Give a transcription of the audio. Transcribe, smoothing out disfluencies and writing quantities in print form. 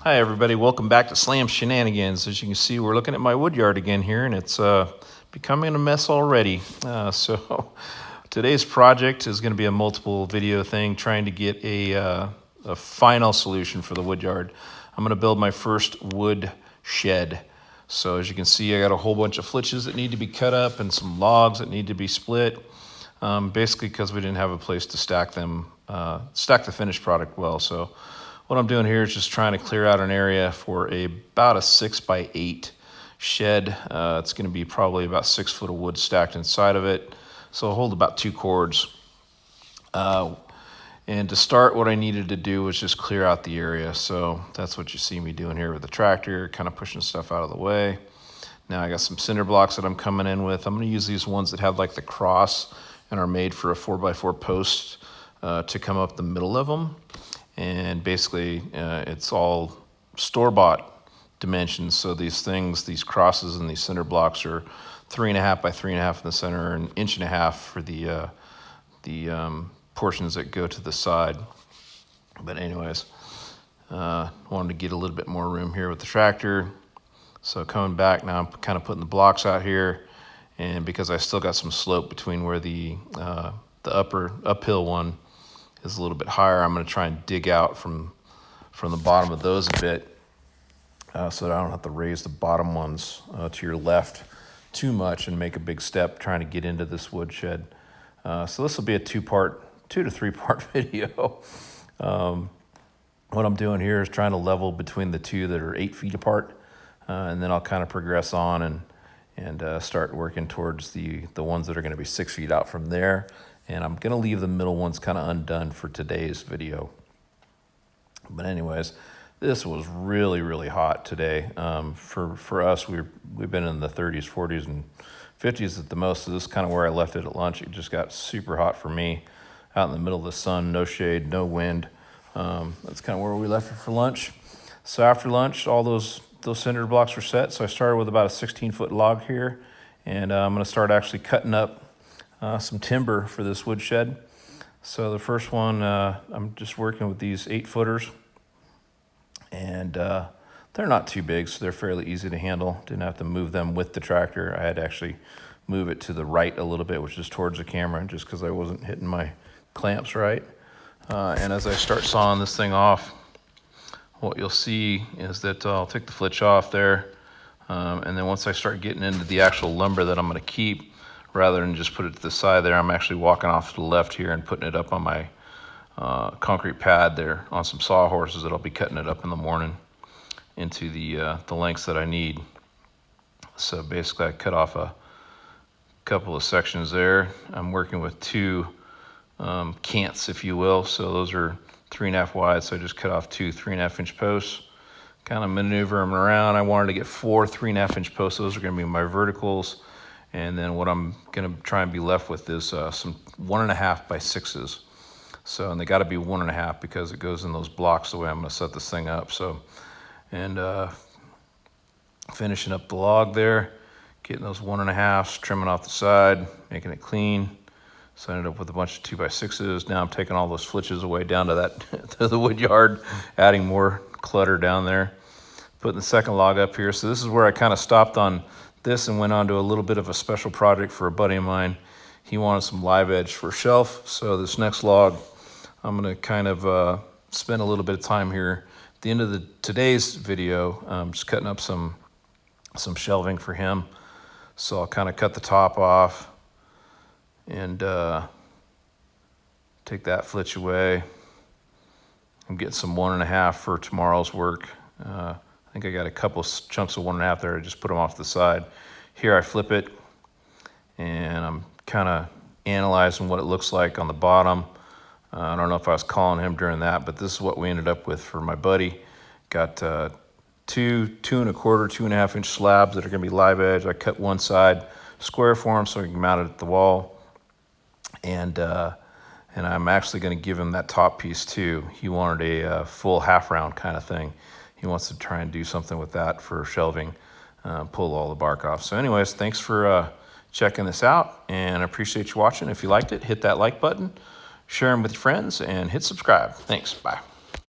Hi everybody, welcome back to Slam Shenanigans. As you can see, we're looking at my wood yard again here, and it's becoming a mess already. So today's project is going to be a multiple video thing, trying to get a final solution for the wood yard. I'm going to build my first wood shed. So as you can see, I got a whole bunch of flitches that need to be cut up and some logs that need to be split, basically because we didn't have a place to stack them, stack the finished product well. So what I'm doing here is just trying to clear out an area for about a 6x8 shed. It's going to be probably about 6 foot of wood stacked inside of it. So I'll hold about 2 cords. And to start, what I needed to do was just clear out the area. So that's what you see me doing here with the tractor, kind of pushing stuff out of the way. Now I got some cinder blocks that I'm coming in with. I'm going to use these ones that have like the cross and are made for a 4x4 post to come up the middle of them. And basically it's all store-bought dimensions. So these things, these crosses and these cinder blocks are 3.5 by 3.5 in the center and 1.5 inches for the portions that go to the side. But anyways, wanted to get a little bit more room here with the tractor. So coming back now, I'm kind of putting the blocks out here, and because I still got some slope between where the uphill one is a little bit higher, I'm going to try and dig out from the bottom of those a bit, so that I don't have to raise the bottom ones to your left too much and make a big step trying to get into this wood shed. So this will be a 2 to 3 part video. What I'm doing here is trying to level between the two that are 8 feet apart, and then I'll kind of progress on and start working towards the ones that are going to be 6 feet out from there. And I'm going to leave the middle ones kind of undone for today's video. But anyways, this was really, really hot today. For us, we've been in the 30s, 40s, and 50s at the most. So this is kind of where I left it at lunch. It just got super hot for me out in the middle of the sun, no shade, no wind. That's kind of where we left it for lunch. So after lunch, all those cinder blocks were set. So I started with about a 16-foot log here. And I'm going to start actually cutting up some timber for this wood shed. So the first one, I'm just working with these 8-footers, and they're not too big, so they're fairly easy to handle. Didn't have to move them with the tractor. I had to actually move it to the right a little bit, which is towards the camera, just because I wasn't hitting my clamps right. And as I start sawing this thing off, what you'll see is that I'll take the flitch off there, and then once I start getting into the actual lumber that I'm going to keep, rather than just put it to the side there, I'm actually walking off to the left here and putting it up on my concrete pad there on some sawhorses that I'll be cutting it up in the morning into the lengths that I need. So basically I cut off a couple of sections there. I'm working with 2 cants, if you will. So those are 3.5 wide, so I just cut off 2 3.5-inch posts. Kind of maneuver them around. I wanted to get 4 3.5-inch posts. Those are going to be my verticals. And then what I'm going to try and be left with is some 1.5 by 6s. So, and they got to be 1.5 because it goes in those blocks the way I'm going to set this thing up. So, and finishing up the log there, getting those 1.5s, trimming off the side, making it clean. So I ended up with a bunch of 2x6s. Now I'm taking all those flitches away down to that to the wood yard, adding more clutter down there. Putting the second log up here. So this is where I kind of stopped on this and went on to a little bit of a special project for a buddy of mine. He wanted some live edge for a shelf. So this next log, I'm going to kind of spend a little bit of time here at the end of today's video, just cutting up some shelving for him. So I'll kind of cut the top off and take that flitch away. I'm getting some 1.5 for tomorrow's work. I think I got a couple chunks of 1.5 there. I just put them off to the side. Here I flip it, and I'm kind of analyzing what it looks like on the bottom. I don't know if I was calling him during that, but this is what we ended up with for my buddy. Got 2 2.25, 2.5-inch slabs that are going to be live edge. I cut one side square for him so he can mount it at the wall, and I'm actually going to give him that top piece too. He wanted a full half-round kind of thing. He wants to try and do something with that for shelving, pull all the bark off. So anyways, thanks for checking this out, and I appreciate you watching. If you liked it, hit that like button, share them with your friends, and hit subscribe. Thanks. Bye.